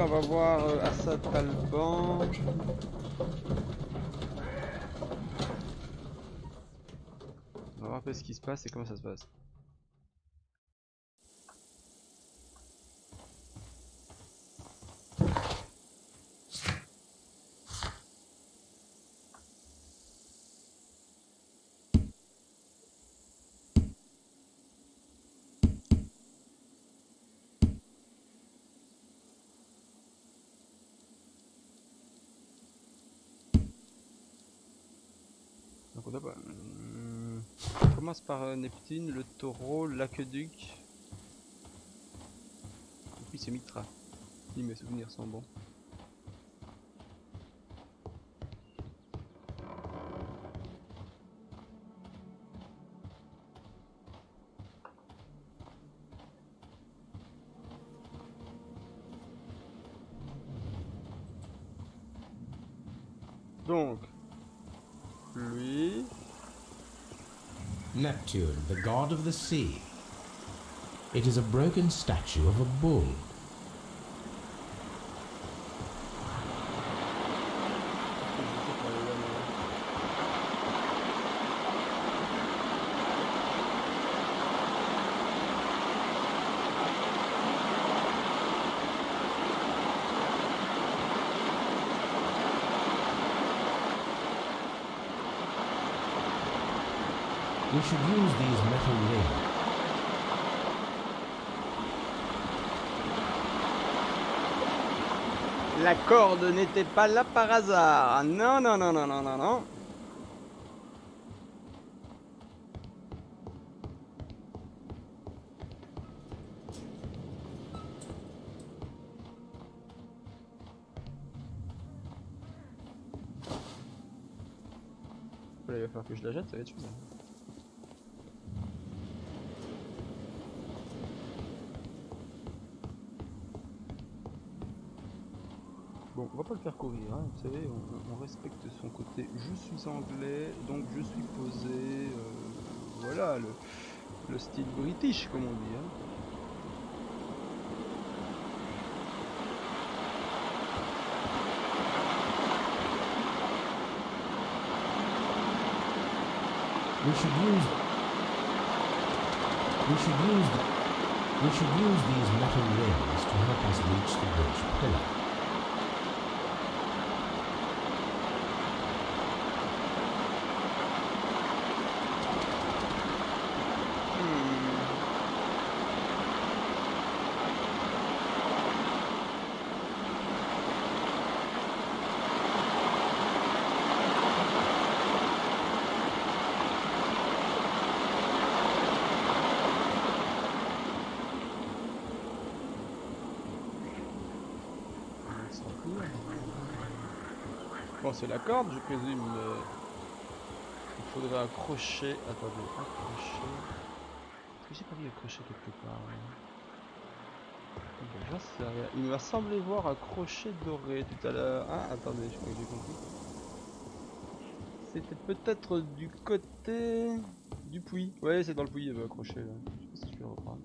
on va voir Assad Alban. On va voir un peu ce qui se passe et comment ça se passe. Donc on commence par Neptune, le taureau, l'aqueduc. Et puis c'est Mitra. Si mes souvenirs sont bons. Donc, lui. Neptune, the god of the sea. It is a broken statue of a bull. We should use these metal rings. La corde n'était pas là par hasard. Non, non, non, non, non, non, non. Là, il va falloir que je la jette, ça va être chaud. Bon, on va pas le faire courir, hein, vous savez, on respecte son côté. Je suis anglais, donc je suis posé. Voilà, le style british, comme on dit. Hein. We should use these metal rings to help us reach the bridge pillar. Bon, c'est la corde, je présume. Il faudrait accrocher. Attendez, accrocher. Est-ce que j'ai pas vu accrocher quelque part? Bon, j'en sais rien. Il m'a semblé voir accrocher doré tout à l'heure. Ah, attendez, je crois que j'ai compris. C'était peut-être du côté du puits. Ouais, c'est dans le puits, il y avait accroché là. Je sais pas si je vais le reprendre.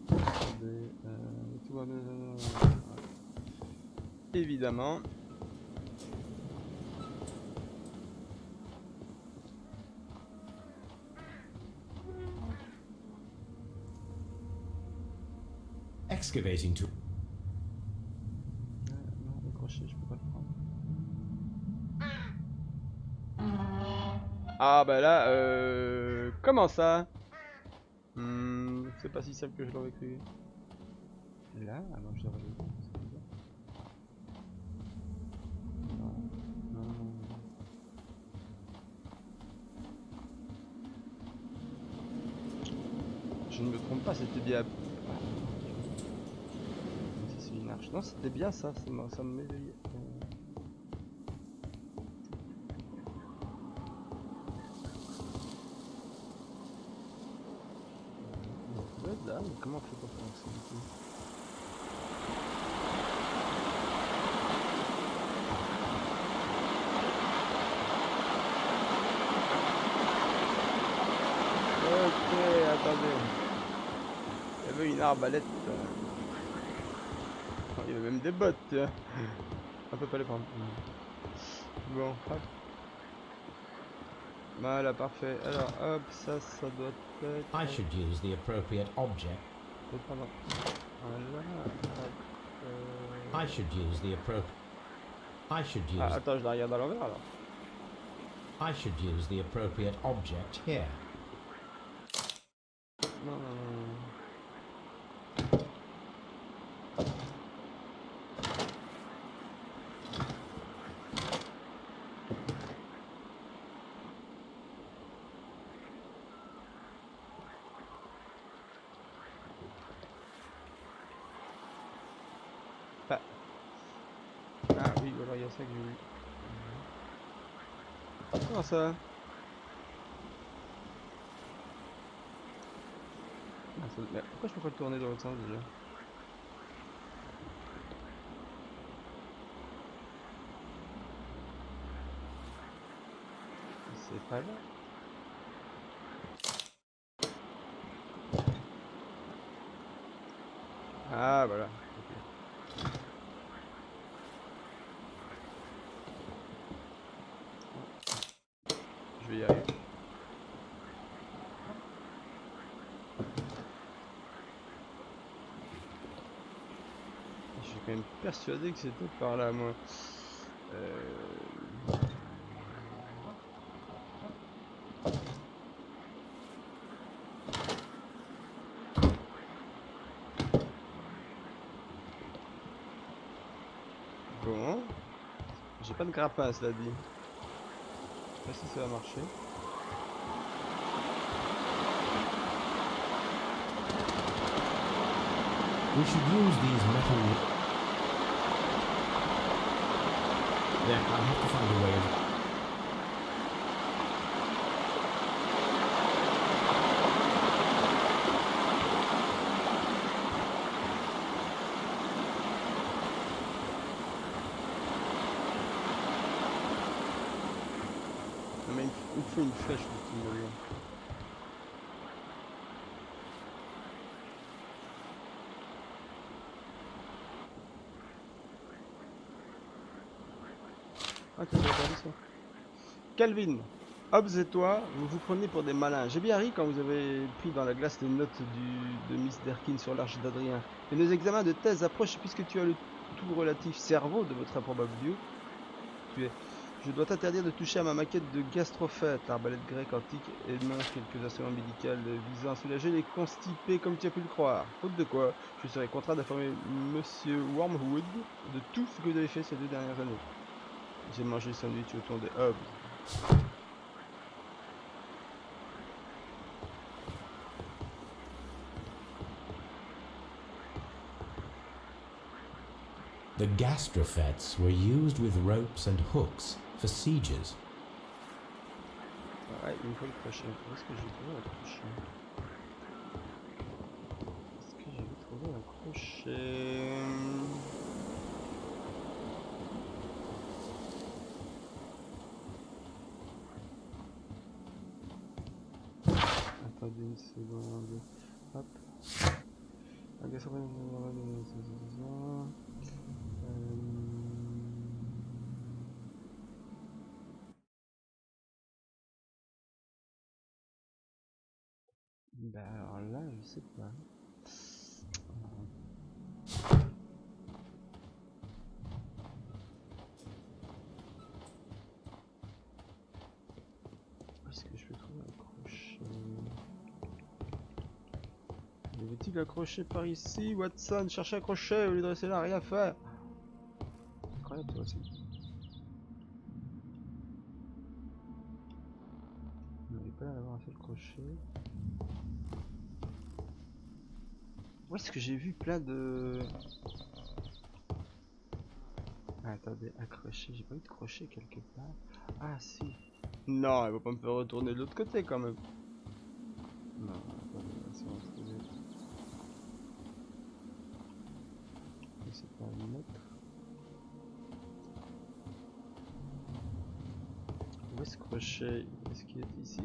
Attendez, tout va bien. Évidemment. Excavating to. Non, le crochet, je peux pas le prendre. Ah bah là, comment ça? C'est pas si simple que je l'aurais cru. Là? Ah non, je l'aurais vu. Non, non, non. Je ne me trompe pas, c'était bien. C'est une arche. Non, c'était bien ça, ça me m'éveillait. Là, mais comment on fait pour faire ça du coup? Ok, attendez. Il y avait une arbalète. Il y avait même des bottes, tu vois. On peut pas les prendre. Bon, hop. Voilà, parfait. Alors, hop, ça doit être... I should use the appropriate object. Pardon. Voilà. I should use the appropriate. I should use. Ah, attends, je la regarde à l'envers alors. I should use the appropriate object here. Non, non, non. Ah. Ah oui, alors il y a ça que j'ai vu. Comment ça? Ah, mais pourquoi je peux pas le tourner dans l'autre sens déjà? C'est pas là. Ah voilà. Ok. Je vais y arriver. Je suis quand même persuadé que c'était par là, moi. Bon. J'ai pas de grappin, cela dit. Je sais pas si ça va marcher. We should use these metal. Yeah, I'll have to find a way of. Non, mais il me faut une flèche pour tout mourir. Ah, t'as regardé ça. Calvin, Hobbes et toi, vous vous prenez pour des malins. J'ai bien ri quand vous avez pris dans la glace les notes de Miss Derkin sur l'arche d'Adrien. Et nos examens de thèse approchent puisque tu as le tout relatif cerveau de votre improbable duo. Tu es. Je dois t'interdire de toucher à ma maquette de gastrophète, l'arbalète grecque antique et non quelques instruments médicaux visant à soulager les constipés comme tu as pu le croire. Faute de quoi, je serai contraint d'informer Monsieur Wormwood de tout ce que vous avez fait ces 2 dernières années. J'ai mangé le sandwich au thon de Hobbes. The gastrophets were used with ropes and hooks for sieges. Ouais, il me faut le crochet. Où est-ce que j'ai trouvé un crochet? Est-ce que j'ai trouvé un crochet? Attendez une seconde. Hop. Bah alors là, je sais pas. Où est-ce que je peux trouver un crochet? Y avait-il un crochet par ici? Watson, cherchez un crochet au lieu de rester là à rien faire. Incroyable toi aussi. On n'avait pas l'air d'avoir un seul crochet. Où est-ce que j'ai vu plein de... Ah, attendez, un crochet, j'ai pas eu de crochet quelque part. Ah si. Non, elle va pas me faire retourner de l'autre côté quand même. Non, attendez, c'est bon, trouver. C'est pas un mètre. Où est ce crochet? Est-ce qu'il est ici?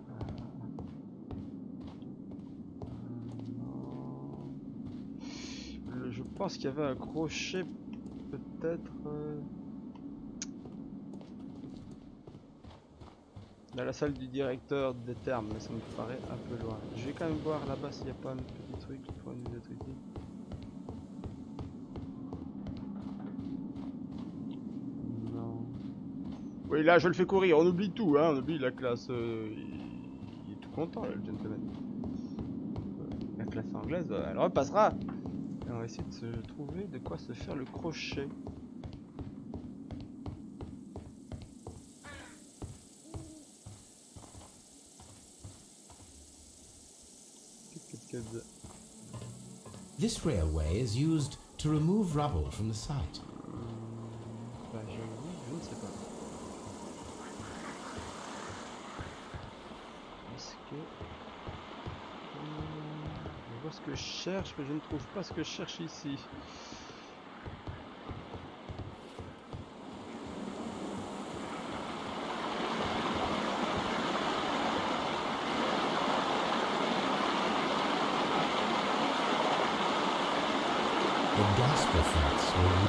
Non. Je pense qu'il y avait un crochet peut-être dans la salle du directeur des termes, mais ça me paraît un peu loin. Je vais quand même voir là-bas s'il n'y a pas un petit truc pour nous être utile. Non. Oui, là je le fais courir, on oublie tout, hein, on oublie la classe. Il est tout content là, le gentleman. La classe anglaise, elle repassera. Et on va essayer de se trouver de quoi se faire le crochet. This railway is used to remove rubble from the site. Bah, je ne sais pas. Est-ce que... je vois ce que je cherche, mais je ne trouve pas ce que je cherche ici. The gas reflects will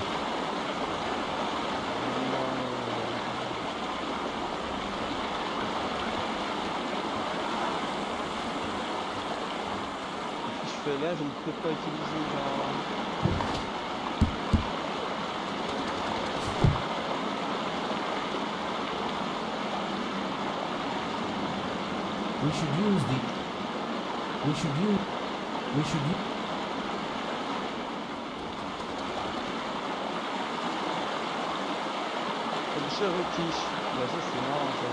Si je fais là, je ne peux pas utiliser genre... we should use the we should use Cherokee. Bah ça c'est marrant ça.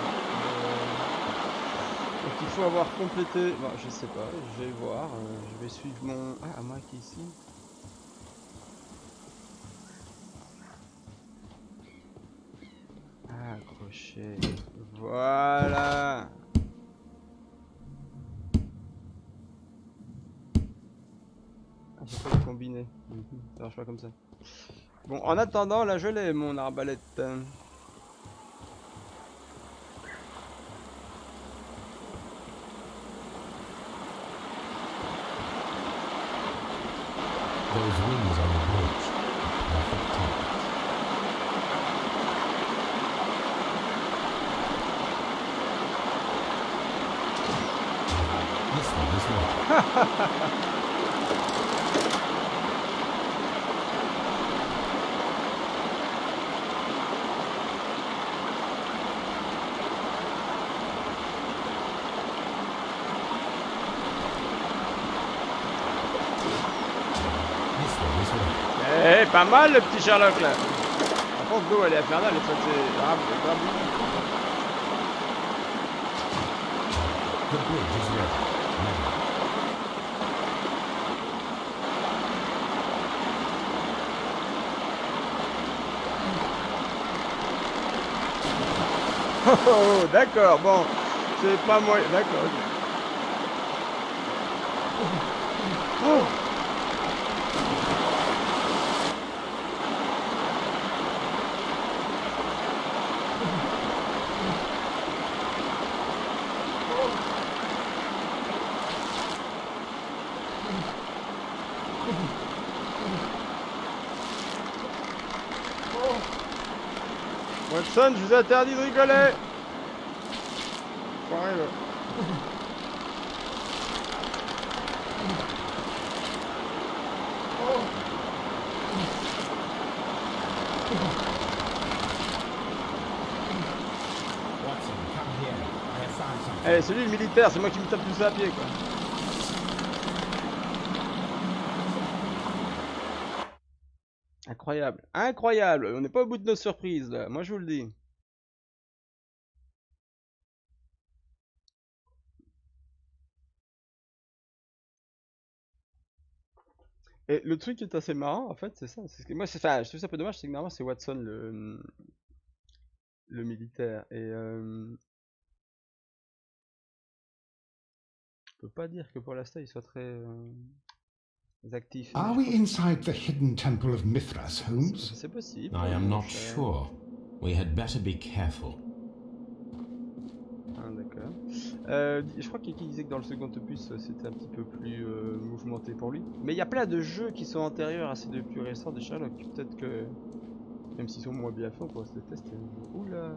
Donc il faut avoir complété... Bon, je sais pas, je vais voir. Je vais suivre mon... Ah, à moi qui est ici. Ah, crochet. Voilà. Ah, j'ai pas de combiné. Ça marche pas comme ça. Bon, en attendant, là je l'ai, mon arbalète. those wings on the bridge. Perfect target. This one as well. Eh, pas mal le petit Sherlock là. Par contre, l'eau elle est infernale, ça c'est grave. The bridge is ready. Oh, d'accord, bon, c'est pas moi, d'accord. Oh. Watson, je vous ai interdit de rigoler. Foiré, là. Eh, celui le militaire, c'est moi qui me tape tout ça à pied, quoi. Incroyable, incroyable. On n'est pas au bout de nos surprises, là. Moi, je vous le dis. Et le truc qui est assez marrant, en fait, c'est ça. C'est que moi, c'est ça. Je trouve ça un peu dommage, c'est que normalement, c'est Watson le militaire. Et je peux pas dire que pour l'instant, il soit très actif. Are we inside the hidden temple of Mithras, Holmes? C'est possible. I am not sure. We had better be careful. Ah, d'accord. Je crois qu'il disait que dans le second opus c'était un petit peu plus mouvementé pour lui. Mais il y a plein de jeux qui sont antérieurs à ces deux plus récents de Sherlock. Peut-être que, même s'ils sont moins bien faits, on pourrait se les tester. Oula!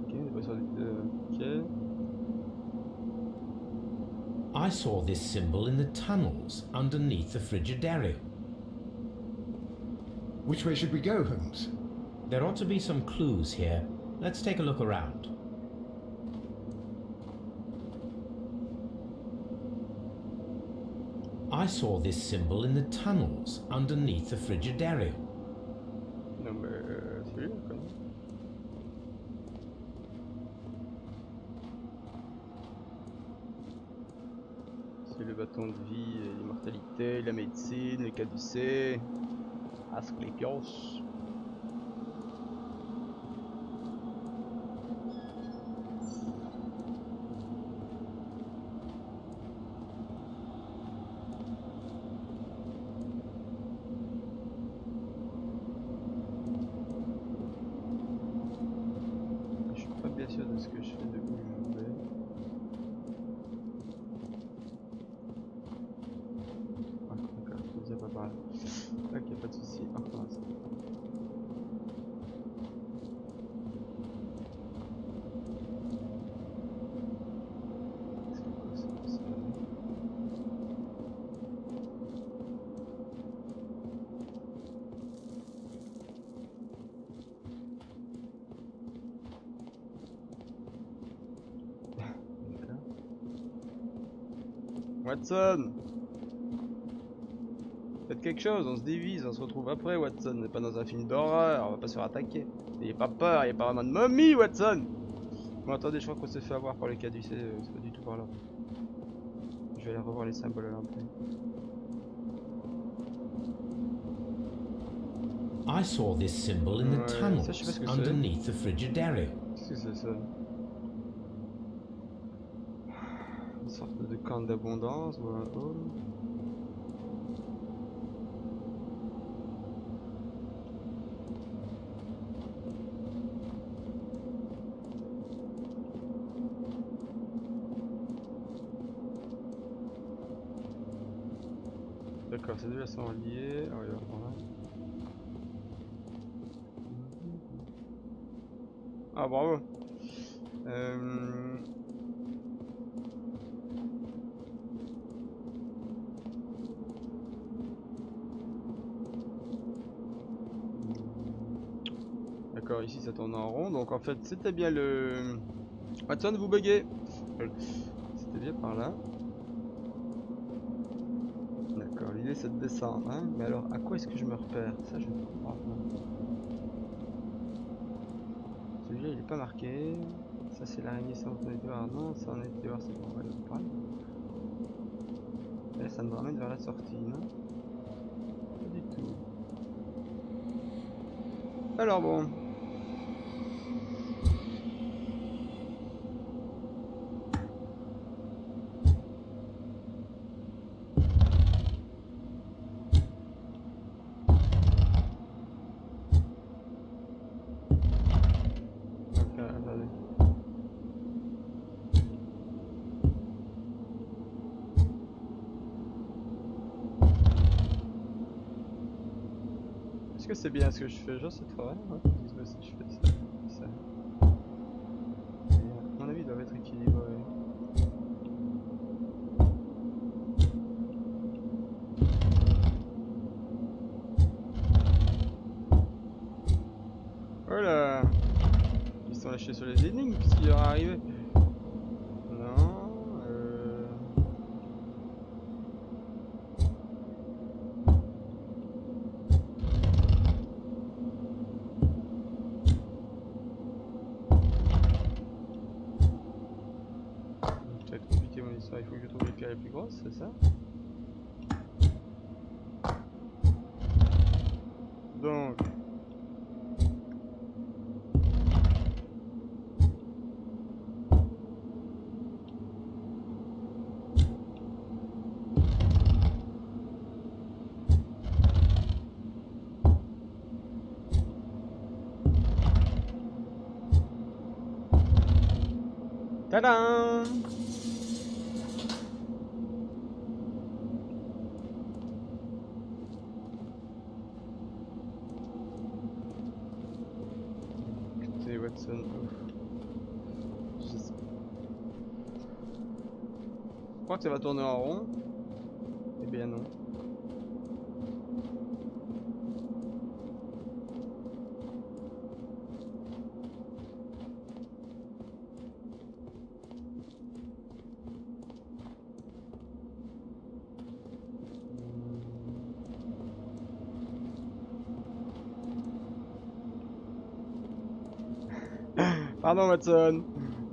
Ok, on est pas sur ok. I saw this symbol in the tunnels underneath the Frigidarium. Which way should we go, Holmes? There ought to be some clues here. Let's take a look around. I saw this symbol in the tunnels underneath the Frigidarium. Non mais celui-là quand même. C'est le bâton de vie, l'immortalité, la médecine, les caducées, Asclepios. Je suis pas bien sûr de ce que je fais, de où je vais. Ah, d'accord, je ne sais pas par là. Ok, pas de soucis, on recommence. C'est quoi ça? D'accord. Watson! Faites quelque chose, on se divise, on se retrouve après, Watson. On n'est pas dans un film d'horreur, on va pas se faire attaquer. N'ayez pas peur, il n'y a pas vraiment de momie, Watson! Bon, attendez, je crois qu'on s'est fait avoir par les caducées, c'est pas du tout par là. Je vais aller revoir les symboles à l'entrée. I saw this symbol in the Ouais, ça, je sais pas ce tunnels que c'est. underneath the Frigidarium. Qu'est-ce que c'est ça? Une sorte de camp d'abondance ou un home? D'accord, ces deux-là sont liés. Ah, ouais, voilà. Ah, bravo! D'accord, ici ça tourne en rond, donc en fait c'était bien le... Watson, vous buguez! C'était bien par là. D'accord, l'idée c'est de descendre, hein. Mais alors, à quoi est-ce que je me repère? Ça je ne comprends pas. Celui-là il est pas marqué. Ça c'est l'araignée, ça on était voir. Non, ça on était voir, c'est bon, on va le prendre. Et là ça me ramène vers la sortie, non? Pas du tout. Alors bon. Ok, attendez. Est-ce que c'est bien ce que je fais? Je sais pas, ouais. Dis-moi si je fais ça. Ça. Et, à mon avis, ils doivent être équilibrés. Oh là! Ils sont lâchés sur les énigmes, qu'est-ce qui leur est arrivé? Non, ça va être compliqué mon histoire, il faut que je trouve les pierres les plus grosses, c'est ça? Donc... Tadam! Écoutez, Watson. Je crois que ça va tourner en rond. Eh bien non. Pardon Watson.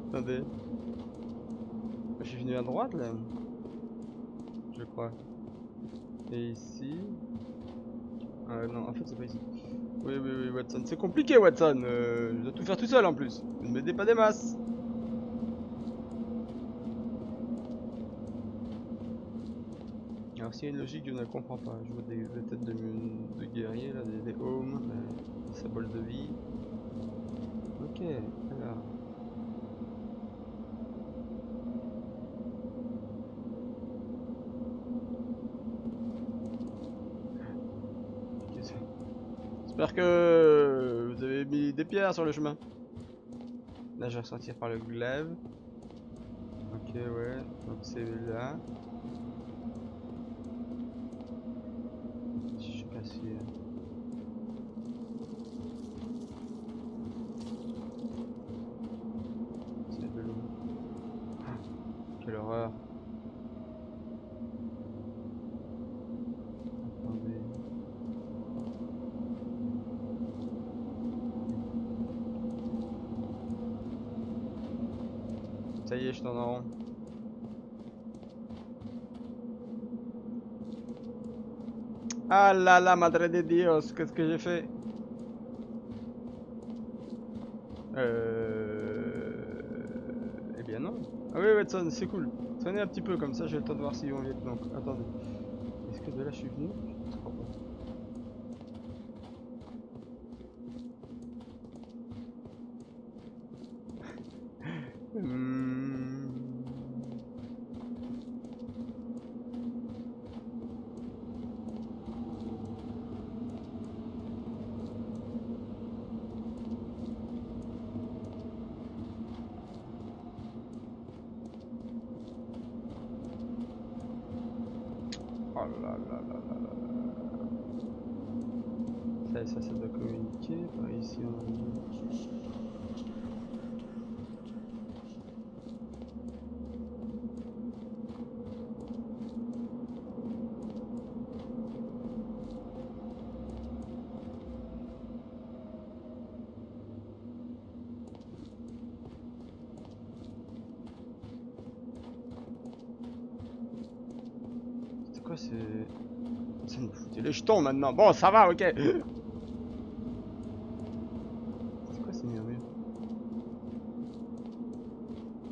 Attendez. Je suis venu à droite là. Je crois. Et ici. Non, en fait c'est pas ici. Oui, oui, oui, Watson. C'est compliqué Watson. Je dois tout faire tout seul en plus. Ne m'aidez pas des masses. Alors s'il y a une logique, je ne la comprends pas. Je vois des têtes de guerriers là, des hommes, des symboles de vie. Ok, alors. J'espère que vous avez mis des pierres sur le chemin. Là, je vais ressortir par le glaive. Ok, ouais. Donc c'est là. Je sais pas si... c'est de l'eau. Ah, quelle horreur. Attendez. Ça y est, je tourne en rond. Ah là là, madre de Dios, qu'est-ce que j'ai fait? Eh bien non. Ah oui, Watson, c'est cool. Traînez un petit peu comme ça, j'ai le temps de voir s'ils vont vite. Donc, attendez. Est-ce que de là je suis venu? Je crois pas. Oh là là là là là là. Ça doit communiquer. Par ici, on a dit. C'est quoi, c'est... Ça me foutait les jetons maintenant. Bon, ça va, ok. C'est quoi ces murmures?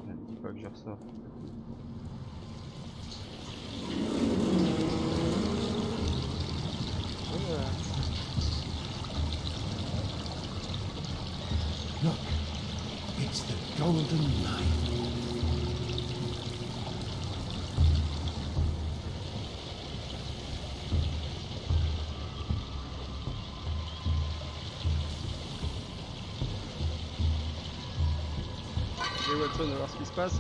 Ne me dis pas que je ressors. Look, it's the golden knife. Et Watson, on va voir ce qui se passe.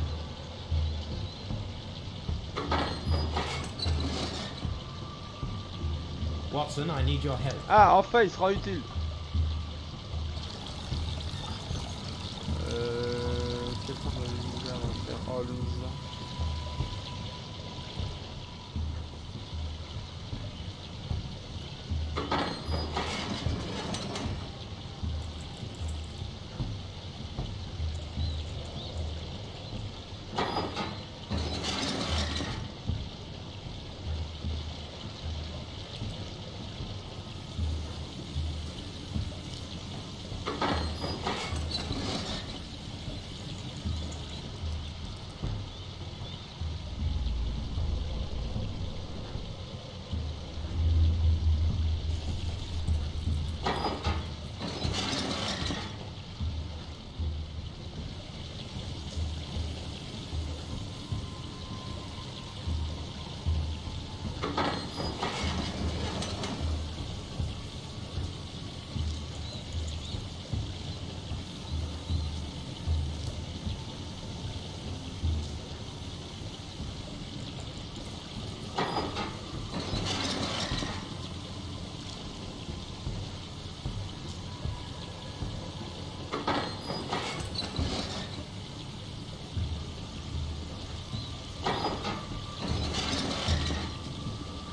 Watson, I need your help. Ah, enfin, il sera utile. Quel temps on va faire? Oh, le loser.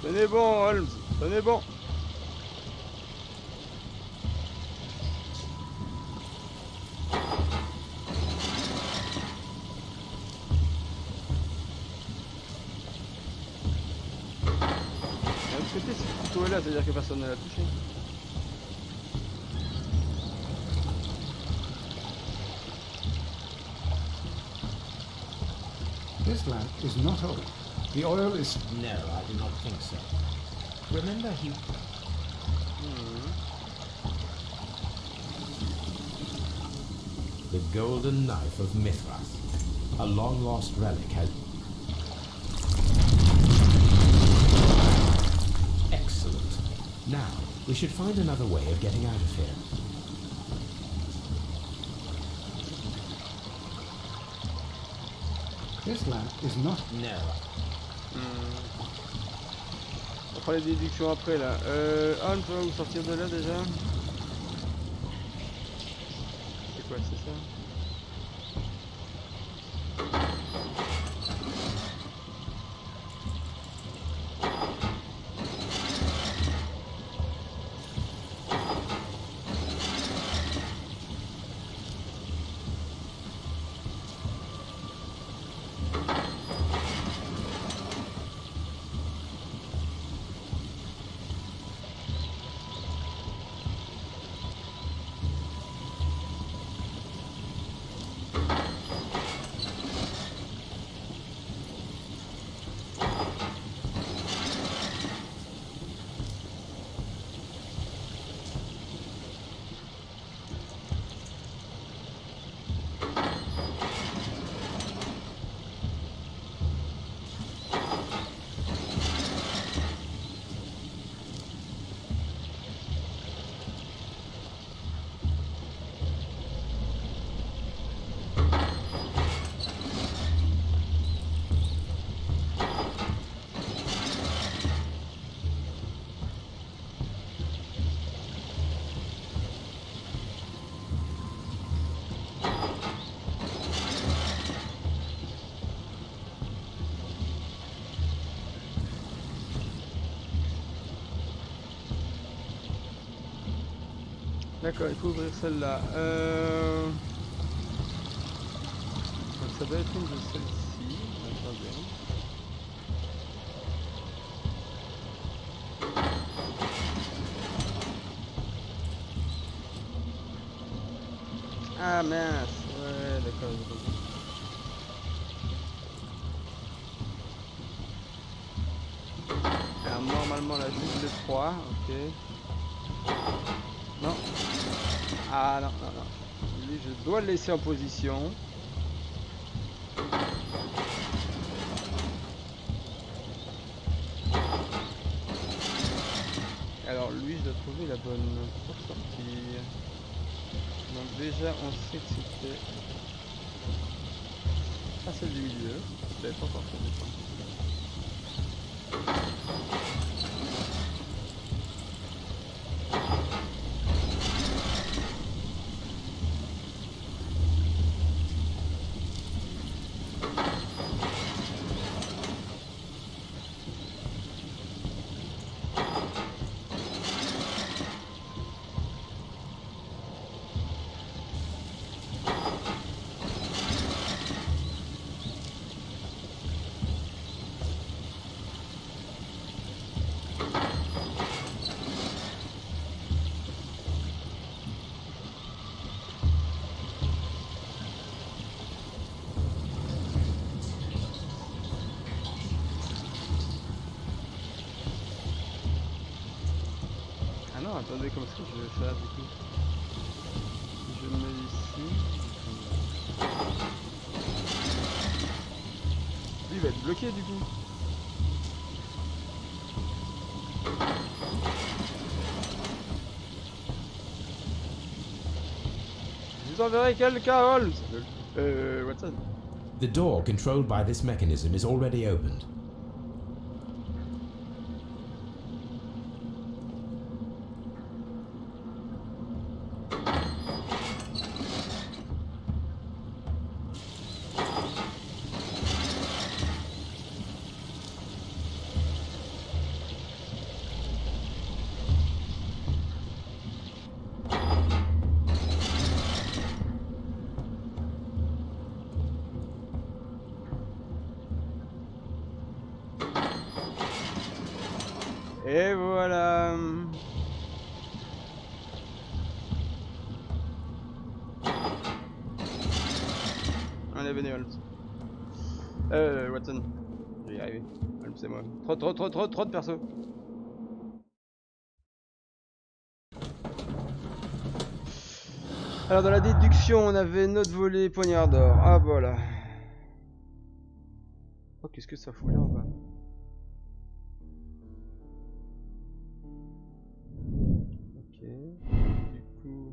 Tenez bon, Holmes. Tenez bon. D'un autre côté, si le couteau est là, c'est-à-dire que personne ne l'a touché. This lamp is not old. The oil is... No, I do not think so. Remember, he... The golden knife of Mithras. A long-lost relic has... Excellent. Now, we should find another way of getting out of here. This lamp is not... No. On fera les déductions après là. Holmes, tu vas vous sortir de là déjà? C'est quoi, c'est ça? D'accord, il faut ouvrir celle-là. Donc ça doit être une de celles-ci. Attendez. Ah mince, ouais d'accord. Alors normalement là j'ouvre le 3, ok. Non. Ah non, non, non. Lui je dois le laisser en position. Alors lui je dois trouver la bonne pour sortir. Donc déjà on sait que c'était pas celle du milieu. Je l'avais pas encore fait descendre. Ah non, attendez, comment est-ce que je vais faire du coup? Si je le mets ici. Lui il va être bloqué du coup. Je vous enverrai quelqu'un, Holmes. Watson. The door controlled by this mechanism is already opened. Et voilà. Allez, venez, Holmes. Watson. Je vais y arriver. Holmes, c'est moi. Trop de perso. Alors, dans la déduction, on avait notre volet poignard d'or. Ah, voilà. Oh, qu'est-ce que ça fout là en bas? Ok. Du coup...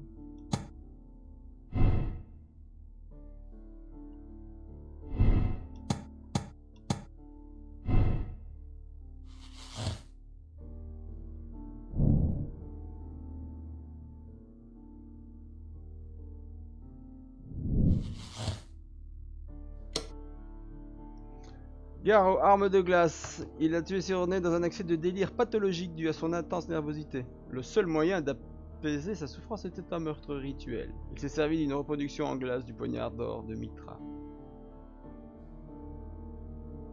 Garrot, arme de glace. Il a tué Sirone dans un accès de délire pathologique dû à son intense nervosité. Le seul moyen d'apaiser sa souffrance était un meurtre rituel. Il s'est servi d'une reproduction en glace du poignard d'or de Mitra.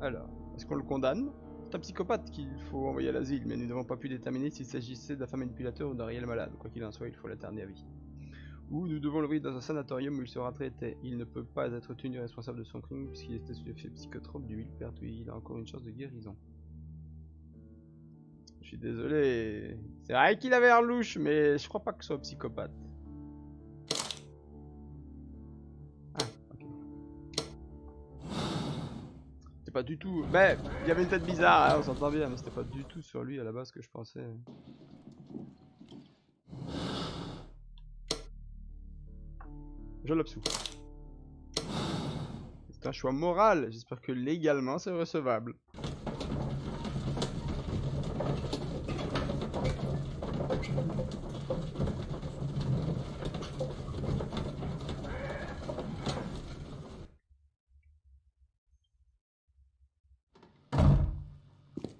Alors, est-ce qu'on le condamne? C'est un psychopathe qu'il faut envoyer à l'asile, mais nous n'avons pas pu déterminer s'il s'agissait d'un femme manipulateur ou d'un réel malade. Quoi qu'il en soit, il faut l'interner à vie. Ou nous devons l'envoyer dans un sanatorium où il sera traité. Il ne peut pas être tenu responsable de son crime puisqu'il était sous l'effet psychotrope du millepertuis. Il a encore une chance de guérison. Je suis désolé. C'est vrai qu'il avait l'air louche, mais je crois pas que ce soit psychopathe. Ah, ok. C'était pas du tout... Mais il y avait une tête bizarre, hein, on s'entend bien, mais c'était pas du tout sur lui à la base que je pensais. Je l'absous. C'est un choix moral. J'espère que légalement c'est recevable.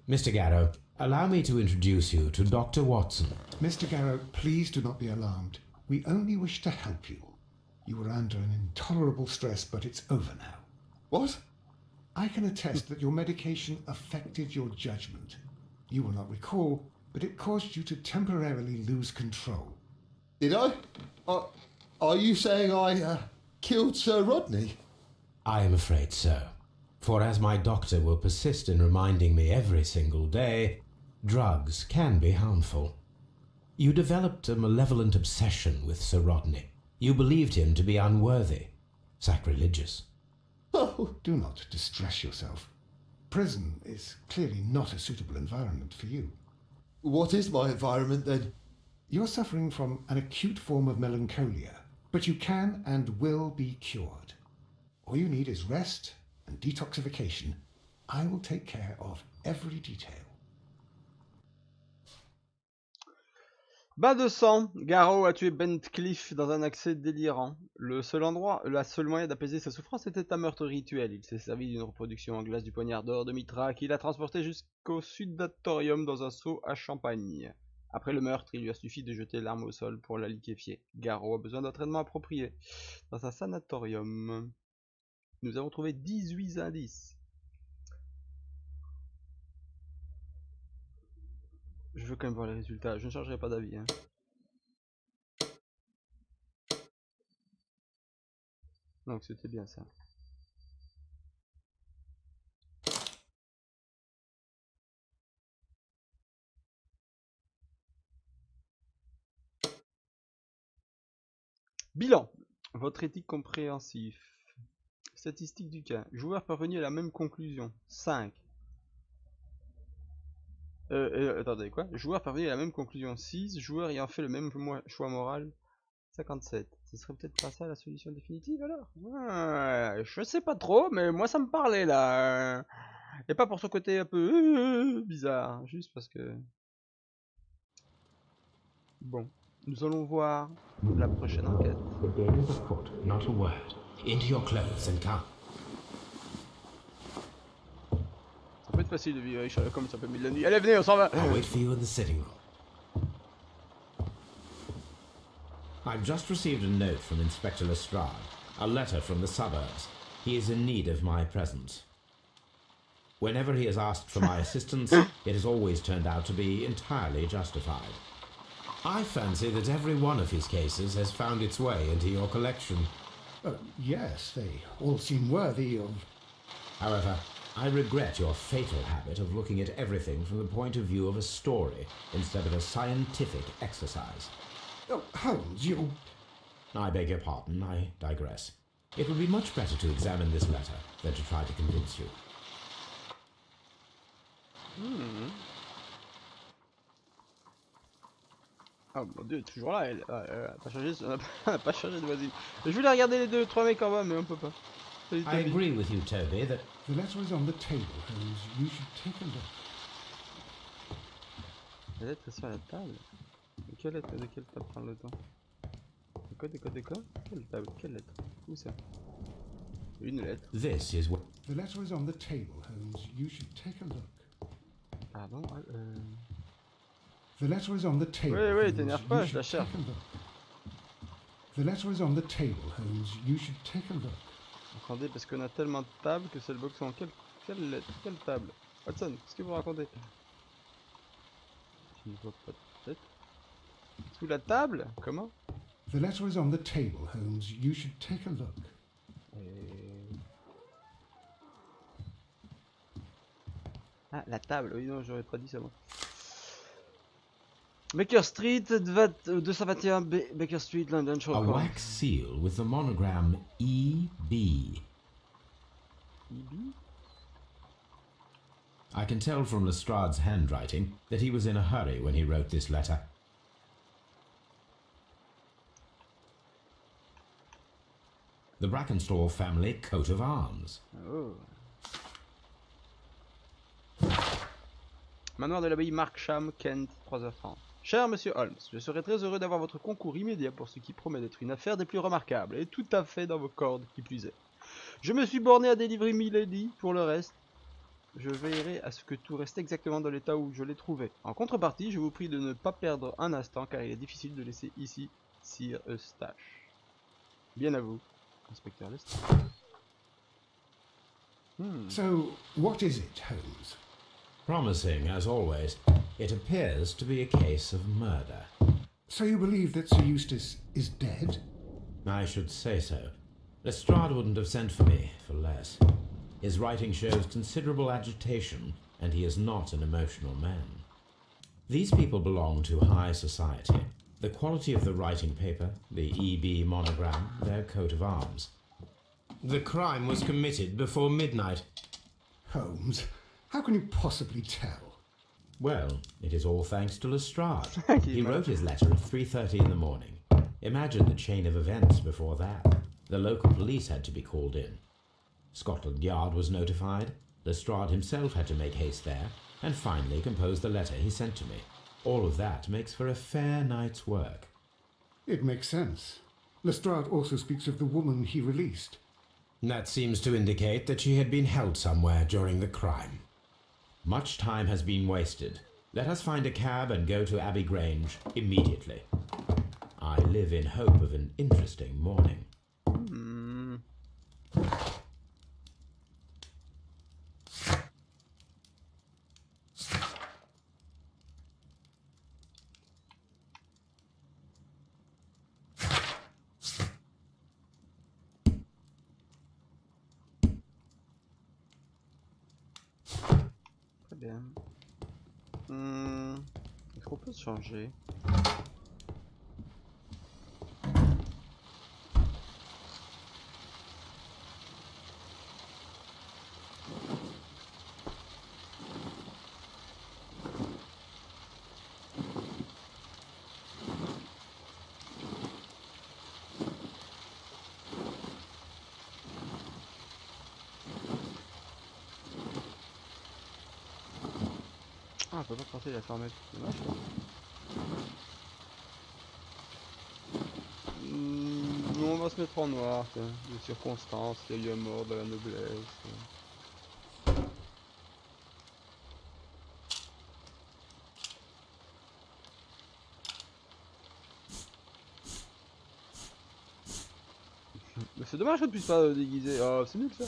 Mr. Garrow, allow me to introduce you to Dr. Watson. Mr. Garrow, please do not be alarmed. We only wish to help you. You were under an intolerable stress, but it's over now. What? I can attest that your medication affected your judgment. You will not recall, but it caused you to temporarily lose control. Did I? Are you saying I killed Sir Rodney? I am afraid so. For as my doctor will persist in reminding me every single day, drugs can be harmful. You developed a malevolent obsession with Sir Rodney. You believed him to be unworthy, sacrilegious. Oh, Do not distress yourself. Prison is clearly not a suitable environment for you. what is my environment then? You're suffering from an acute form of melancholia, but you can and will be cured. All you need is rest and detoxification. I will take care of every detail. Bain de sang. Garrow a tué Bentcliffe dans un accès délirant. Le seul moyen d'apaiser sa souffrance était un meurtre rituel. Il s'est servi d'une reproduction en glace du poignard d'or de Mitra qu'il a transporté jusqu'au sanatorium dans un seau à champagne. Après le meurtre, il lui a suffi de jeter l'arme au sol pour la liquéfier. Garrow a besoin d'un traitement approprié dans un sanatorium. Nous avons trouvé 18 indices. Je veux quand même voir les résultats. Je ne changerai pas d'avis. Hein. Donc c'était bien ça. Bilan. Votre éthique compréhensif. Statistique du cas. Joueur parvenu à la même conclusion. 5. Attendez, quoi? Joueur parvenu à la même conclusion. 6. Joueur ayant fait le même choix moral. 57. Ce serait peut-être pas ça la solution définitive alors? Je sais pas trop, mais moi ça me parlait là. Et pas pour son côté un peu bizarre. Juste parce que... Bon. Nous allons voir la prochaine enquête. The game is afoot, not a word. Into your clothes and come. Ça peut être facile de vivre avec Sherlock Holmes, ça peut mettre la nuit. Allez, venez, on s'en va! I'll wait for you in the sitting room. I've just received a note from Inspector Lestrade, a letter from the suburbs. He is in need of my presence. Whenever he has asked for my assistance, it has always turned out to be entirely justified. I fancy that every one of his cases has found its way into your collection. Yes, they all seem worthy of... However, I regret your fatal habit of looking at everything from the point of view of a story instead of a scientific exercise. Oh, Holmes, you... I beg your pardon, I digress. It would be much better to examine this letter than to try to convince you. Oh mon dieu, toujours là, elle a pas changé, elle a pas changé de voisine. Je voulais regarder les deux, trois mecs en bas, mais on peut pas. Salut, I Toby. agree with you, Toby, that The letter is on the table, Holmes. You should take a look. La lettre est sur la table. De quelle lettre? De quelle table parle-t-on? De quoi? Quelle table? Quelle lettre? Où ça? Une lettre. this is what... The letter is on the table, Holmes. You should take a look. Pardon? The letter is on the table. Oui, oui, Holmes. t'énerve You pas, je should la cherche. take a look. The letter is on the table, Holmes. You should take a look. Attendez, parce qu'on a tellement de tables que c'est le box en quelle lettre? Quelle table? Watson, qu'est-ce que vous racontez? Je ne vois pas de tête. Sous la table? Comment? The letter is on the table, Holmes. You should take a look. Ah, la table, oui, non, j'aurais pas dit ça moi. Baker Street, 221 Baker Street, London, A Sherlock Holmes. wax seal with the monogram E.B. EB? I can tell from Lestrade's handwriting that he was in a hurry when he wrote this letter. The Brackenstall family coat of arms. Oh. Manoir de l'abbaye Markham, Kent, 3h30. Cher Monsieur Holmes, je serais très heureux d'avoir votre concours immédiat pour ce qui promet d'être une affaire des plus remarquables, et tout à fait dans vos cordes, qui plus est. Je me suis borné à délivrer Milady, pour le reste, je veillerai à ce que tout reste exactement dans l'état où je l'ai trouvé. En contrepartie, je vous prie de ne pas perdre un instant, car il est difficile de laisser ici Sir Eustache. Bien à vous, inspecteur Lester. So, what is it, Holmes? Promising, as always, it appears to be a case of murder. So you believe that Sir Eustace is dead? I should say so. Lestrade wouldn't have sent for me for less. His writing shows considerable agitation, and he is not an emotional man. These people belong to high society. The quality of the writing paper, the EB monogram, their coat of arms. The crime was committed before midnight. Holmes, how can you possibly tell? Well, it is all thanks to Lestrade. Thank you, He man. wrote his letter at 3:30 in the morning. Imagine the chain of events before that. The local police had to be called in. Scotland Yard was notified. Lestrade himself had to make haste there, and finally compose the letter he sent to me. All of that makes for a fair night's work. It makes sense. Lestrade also speaks of the woman he released. That seems to indicate that she had been held somewhere during the crime. Much time has been wasted. Let us find a cab and go to Abbey Grange immediately. I live in hope of an interesting morning. Très bien. Est-ce qu'on peut se changer? Ah, on peut pas penser la fermer. C'est dommage. On va se mettre en noir, tiens. De circonstances, il y a eu un mort de la noblesse. Mais c'est dommage qu'on ne puisse pas déguiser. Oh, c'est nul ça.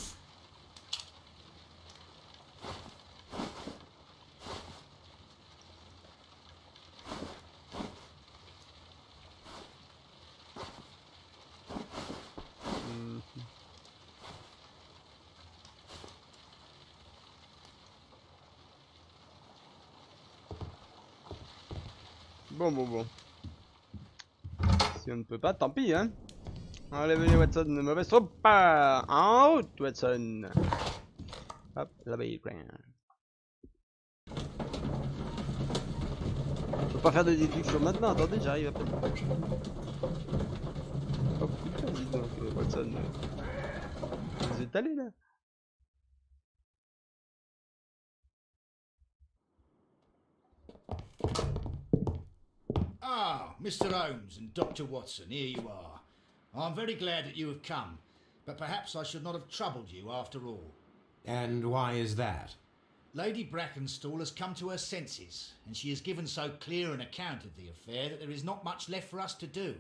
Bon. Si on ne peut pas, tant pis, hein. Allez, venez, Watson, mauvaise troupe. En route, Watson. Hop, là-bas, il est plein. Je peux pas faire de déduction maintenant, attendez, j'arrive à peine. Pas beaucoup de temps, dis donc, Watson. Vous êtes allé là? Ah, Mr. Holmes and Dr. Watson, here you are. I'm very glad that you have come, but perhaps I should not have troubled you after all. And why is that? Lady Brackenstall has come to her senses, and she has given so clear an account of the affair that there is not much left for us to do.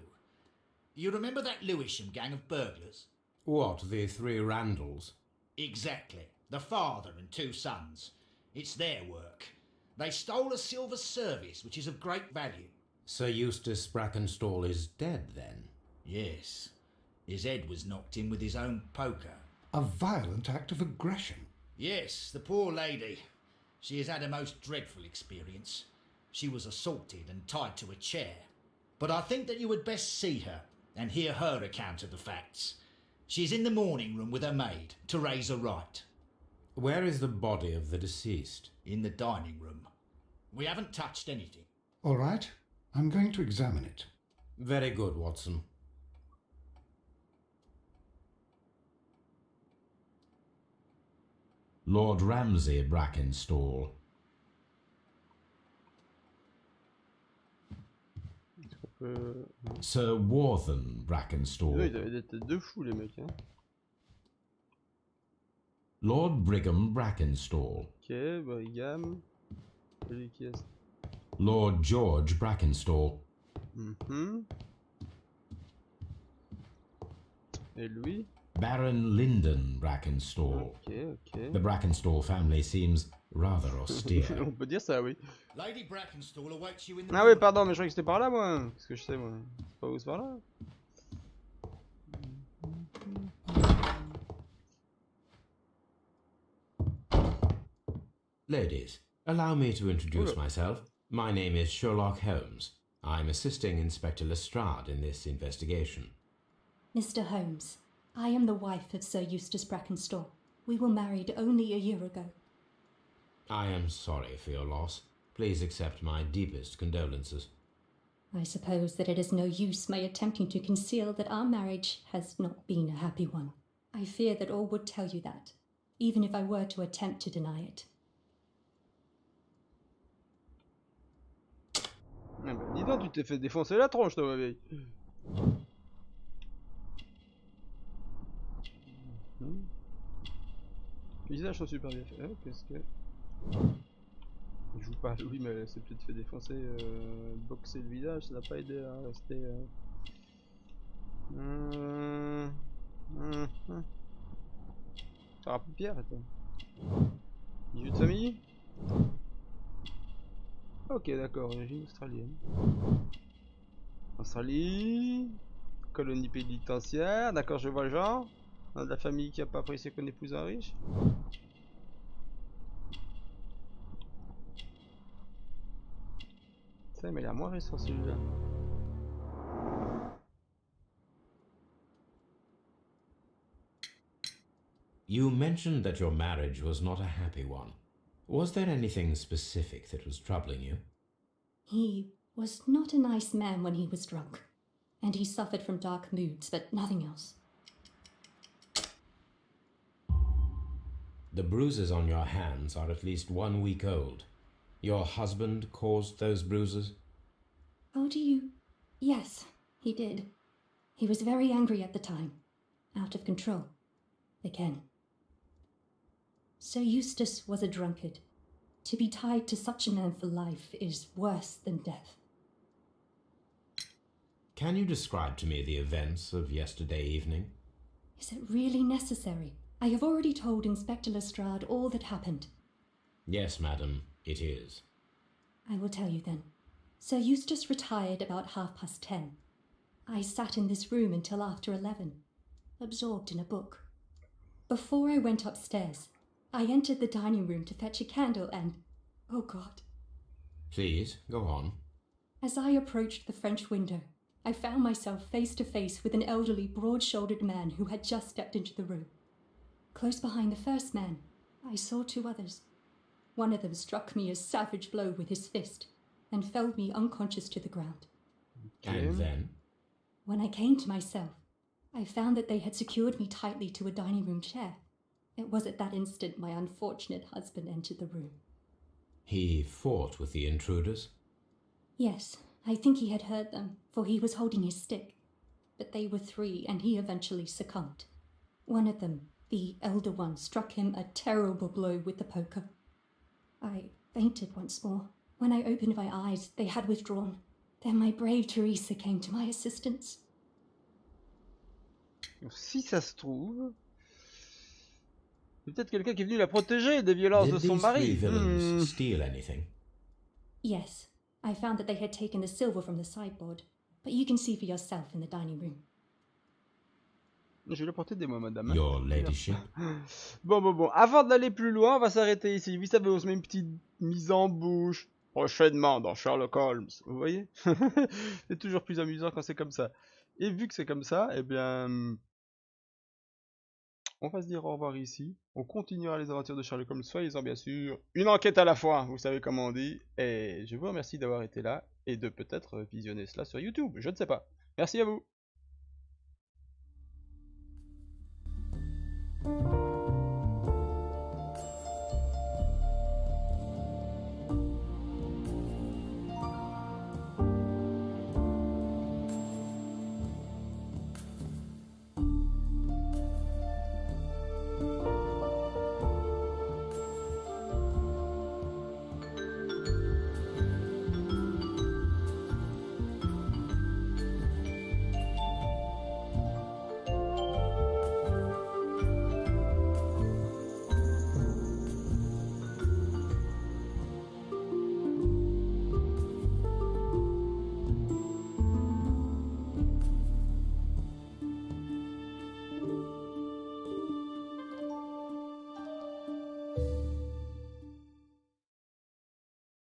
You remember that Lewisham gang of burglars? What, the three Randalls? Exactly. The father and two sons. It's their work. They stole a silver service, which is of great value. Sir Eustace Brackenstall is dead, then? Yes. His head was knocked in with his own poker. A violent act of aggression. Yes, the poor lady. She has had a most dreadful experience. She was assaulted and tied to a chair. But I think that you would best see her and hear her account of the facts. She's in the morning room with her maid, Teresa Wright. Where is the body of the deceased? In the dining room. We haven't touched anything. All right, I'm going to examine it. Very good, Watson. Lord Ramsay Brackenstall. Sir Warthen Brackenstall. Ils avaient des têtes de fou, les mecs, hein. Lord Brigham Brackenstall. Ok, Brigham. Celui qui est. Lord George Brackenstall. Et lui? Baron Lyndon Brackenstall. Ok. The Brackenstall family seems rather austere. On peut dire ça, oui. Lady Brackenstall awaits you in the Ah oui, pardon, mais je croyais que c'était par là, moi. Qu'est-ce que je sais, moi? C'est pas où c'est par là? Ladies, allow me to introduce myself. My name is Sherlock Holmes. I'm assisting Inspector Lestrade in this investigation. Mr. Holmes, I am the wife of Sir Eustace Brackenstall. We were married only a year ago. I am sorry for your loss. Please accept my deepest condolences. I suppose that it is no use my attempting to conceal that our marriage has not been a happy one. I fear that all would tell you that, even if I were to attempt to deny it. Ah bah, dis donc, tu t'es fait défoncer la tronche, toi, ma vieille. Les visages sont super bien faits. Oh, qu'est-ce que... Il joue pas, oui, mais c'est peut-être fait défoncer, boxer le visage, ça n'a pas aidé à rester... Ça rappelle Pierre, attends. Jeu de famille? Ok, d'accord, origine australienne. Australie... Colonie pénitentiaire, d'accord, je vois le genre. On a de la famille qui a pas apprécié qu'on épouse un riche. Ça, mais il a moins récent celui-là. You mentioned that your marriage was not a happy one. Was there anything specific that was troubling you? He was not a nice man when he was drunk, and he suffered from dark moods, but nothing else. The bruises on your hands are at least 1 week old. Your husband caused those bruises? Oh, do you? Yes, he did. He was very angry at the time. Out of control. Again. Sir Eustace was a drunkard. To be tied to such a man for life is worse than death. Can you describe to me the events of yesterday evening? Is it really necessary? I have already told Inspector Lestrade all that happened. Yes, madam, it is. I will tell you then. Sir Eustace retired about 10:30. I sat in this room until after 11, absorbed in a book. Before I went upstairs, I entered the dining room to fetch a candle and... oh God. Please, go on. As I approached the French window, I found myself face to face with an elderly, broad-shouldered man who had just stepped into the room. Close behind the first man, I saw 2 others. One of them struck me a savage blow with his fist and felled me unconscious to the ground. And then? When I came to myself, I found that they had secured me tightly to a dining room chair. It was at that instant my unfortunate husband entered the room. He fought with the intruders? Yes, I think he had heard them, for he was holding his stick. But they were 3, and he eventually succumbed. One of them, the elder one, struck him a terrible blow with the poker. I fainted once more. When I opened my eyes, they had withdrawn. Then my brave Teresa came to my assistance. Si ça se trouve, c'est peut-être quelqu'un qui est venu la protéger des violences de Did son these mari. 3 villains steal anything? Yes, I found that they had taken the silver from the sideboard, but you can see for yourself in the dining room. Je vais l'apporter des mots, madame. Your ladyship? Bon. Avant d'aller plus loin, on va s'arrêter ici. Vous savez, on se met une petite mise en bouche. Prochainement dans Sherlock Holmes. Vous voyez? C'est toujours plus amusant quand c'est comme ça. Et vu que c'est comme ça, eh bien... on va se dire au revoir ici. On continuera les aventures de Sherlock Holmes, soyez-en bien sûr. Une enquête à la fois, vous savez comment on dit. Et je vous remercie d'avoir été là et de peut-être visionner cela sur YouTube. Je ne sais pas. Merci à vous.